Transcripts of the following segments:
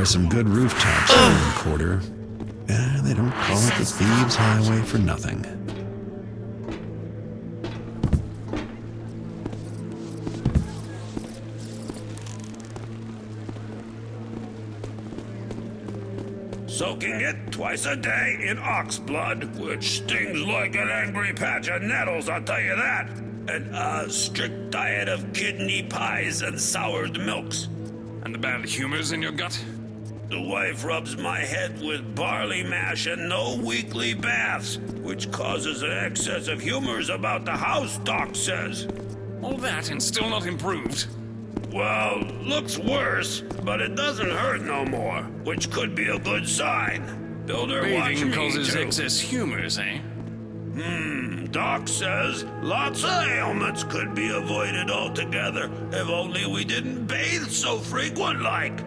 are some good rooftops here in the quarter. They don't call it the Thieves' Highway for nothing. Soaking it twice a day in ox blood, which stings like an angry patch of nettles, I'll tell you that. And a strict diet of kidney pies and soured milks. And the bad humors in your gut? The wife rubs my head with barley mash and no weekly baths, which causes an excess of humors about the house, Doc says. All that and still not improved? Well, looks worse, but it doesn't hurt no more, which could be a good sign. Builder watching Bathing me causes too. excess humors, eh? Doc says lots of ailments could be avoided altogether if only we didn't bathe so frequent like.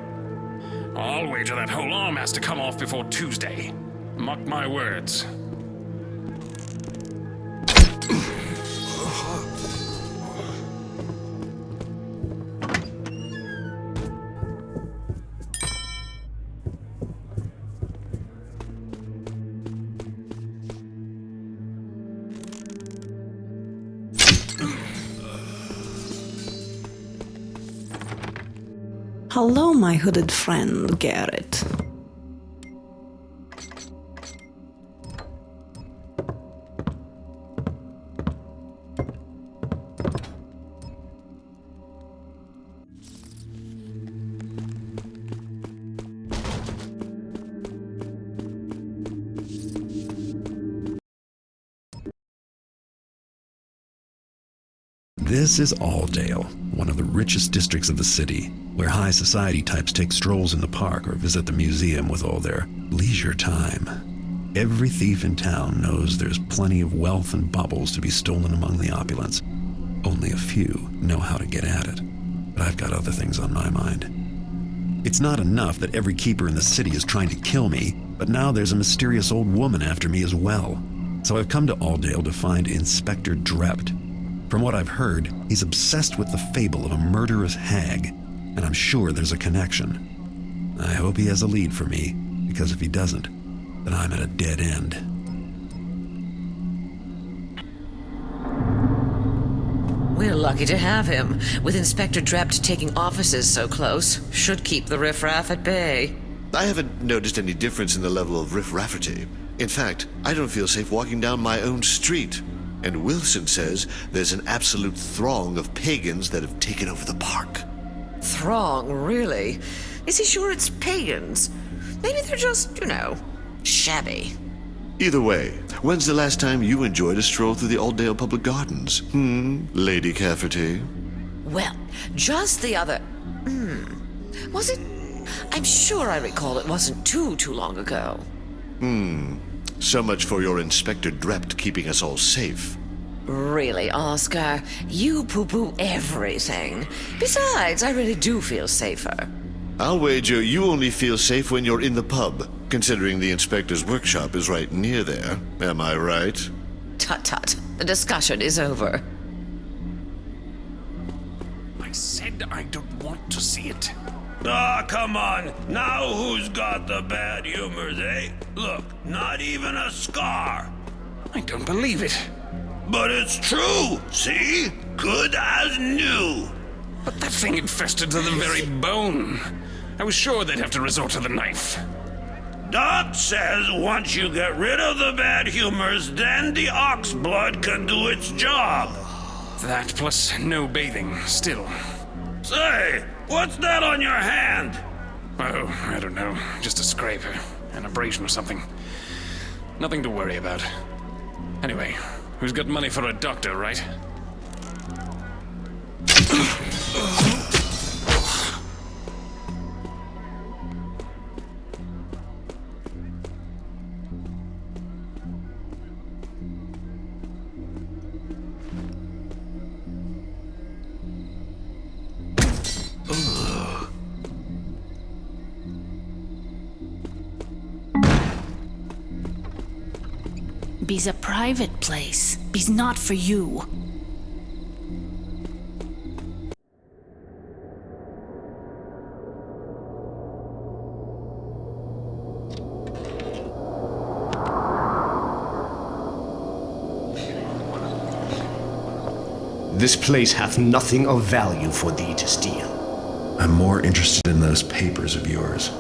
I'll wager that whole arm has to come off before Tuesday. Mark my words. Hello, my hooded friend, Garrett. This is Alldale, one of the richest districts of the city, where high society types take strolls in the park or visit the museum with all their leisure time. Every thief in town knows there's plenty of wealth and baubles to be stolen among the opulence. Only a few know how to get at it. But I've got other things on my mind. It's not enough that every keeper in the city is trying to kill me, but now there's a mysterious old woman after me as well. So I've come to Alldale to find Inspector Drept. From what I've heard, he's obsessed with the fable of a murderous hag, and I'm sure there's a connection. I hope he has a lead for me, because if he doesn't, then I'm at a dead end. We're lucky to have him. With Inspector Drept taking offices so close, should keep the riffraff at bay. I haven't noticed any difference in the level of riff-rafferty. In fact, I don't feel safe walking down my own street. And Wilson says there's an absolute throng of pagans that have taken over the park. Throng, really? Is he sure it's pagans? Maybe they're just, shabby. Either way, when's the last time you enjoyed a stroll through the Alldale Public Gardens? Lady Cafferty? Well, just the other... Was it... I'm sure I recall it wasn't too long ago. So much for your Inspector Drept keeping us all safe. Really, Oscar? You poo-poo everything. Besides, I really do feel safer. I'll wager you only feel safe when you're in the pub, considering the inspector's workshop is right near there. Am I right? Tut-tut. The discussion is over. I said I don't want to see it. Ah, come on. Now who's got the bad humors, eh? Look, not even a scar. I don't believe it. But it's true, see? Good as new. But that thing infested to the very bone. I was sure they'd have to resort to the knife. Doc says once you get rid of the bad humors, then the ox blood can do its job. That plus no bathing, still. Say, what's that on your hand? Oh, I don't know. Just a scrape, an abrasion or something. Nothing to worry about. Anyway, who's got money for a doctor, right? Be's a private place. Be's not for you. This place hath nothing of value for thee to steal. I'm more interested in those papers of yours.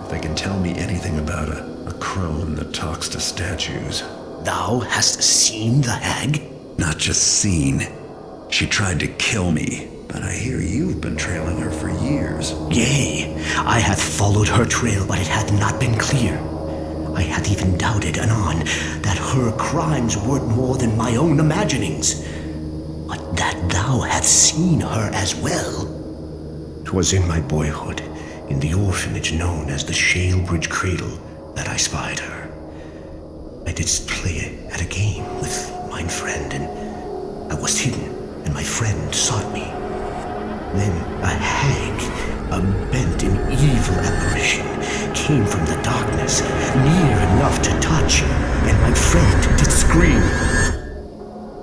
If they can tell me anything about a crone that talks to statues. Thou hast seen the hag? Not just seen. She tried to kill me, but I hear you've been trailing her for years. Yea, I hath followed her trail, but it hath not been clear. I hath even doubted anon that her crimes were more than my own imaginings. But that thou hadst seen her as well. 'Twas in my boyhood, in the orphanage known as the Shalebridge Cradle, that I spied her. I didst play at a game with mine friend, and I was hidden, and my friend sought me. Then a hag, a bent and evil apparition, came from the darkness, near enough to touch, and my friend did scream.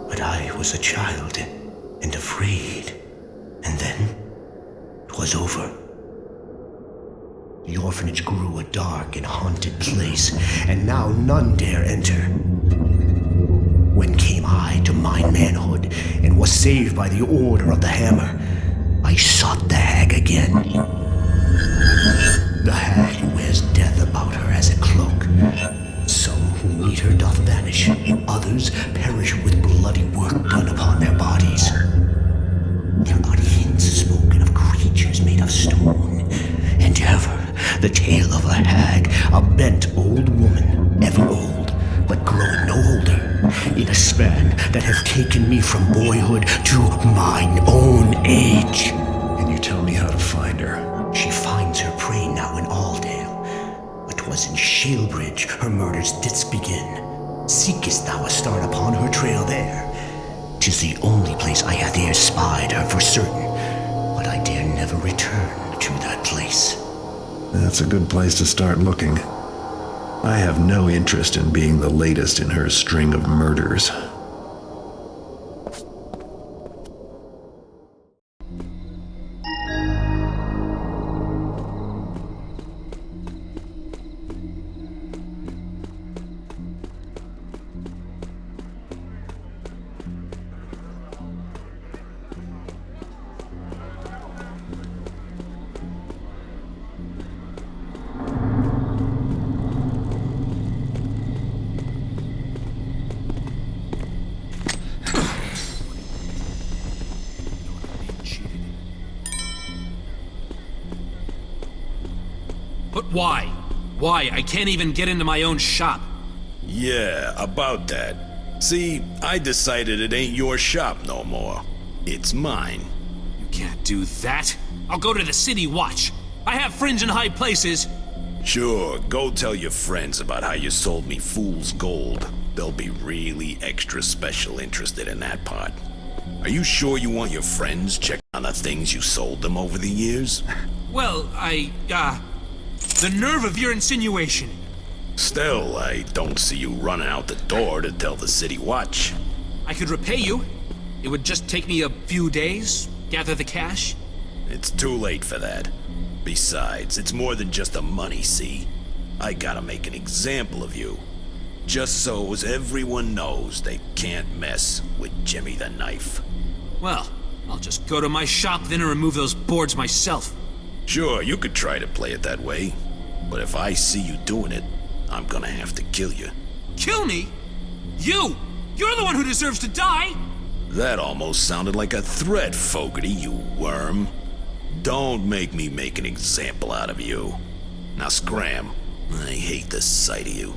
But I was a child, and afraid, and then 'twas over. The orphanage grew a dark and haunted place, and now none dare enter. When came I to mine manhood, and was saved by the order of the Hammer, I sought the hag again. The hag wears death about her as a cloak. Some who meet her doth vanish, others perish with bloody work done upon their bodies. There are hints spoken of creatures made of stone, and ever the tale of a hag, a bent old woman, ever old, but growing no older, in a span that hath taken me from boyhood to mine own age. Can you tell me how to find her? She finds her prey now in Aldale, but 'twas in Shalebridge her murders didst begin. Seekest thou a start upon her trail there? 'Tis the only place I hath e'er spied her for certain, but I dare never return to that place. That's a good place to start looking. I have no interest in being the latest in her string of murders. But why? Why? I can't even get into my own shop. Yeah, about that. See, I decided it ain't your shop no more. It's mine. You can't do that. I'll go to the City Watch. I have friends in high places. Sure, go tell your friends about how you sold me fool's gold. They'll be really extra special interested in that part. Are you sure you want your friends checking on the things you sold them over the years? Well, the nerve of your insinuation. Still, I don't see you running out the door to tell the City Watch. I could repay you. It would just take me a few days, gather the cash. It's too late for that. Besides, it's more than just the money, see? I gotta make an example of you. Just so as everyone knows they can't mess with Jimmy the Knife. Well, I'll just go to my shop then and remove those boards myself. Sure, you could try to play it that way. But if I see you doing it, I'm gonna have to kill you. Kill me? You! You're the one who deserves to die! That almost sounded like a threat, Fogarty, you worm. Don't make me make an example out of you. Now scram. I hate the sight of you.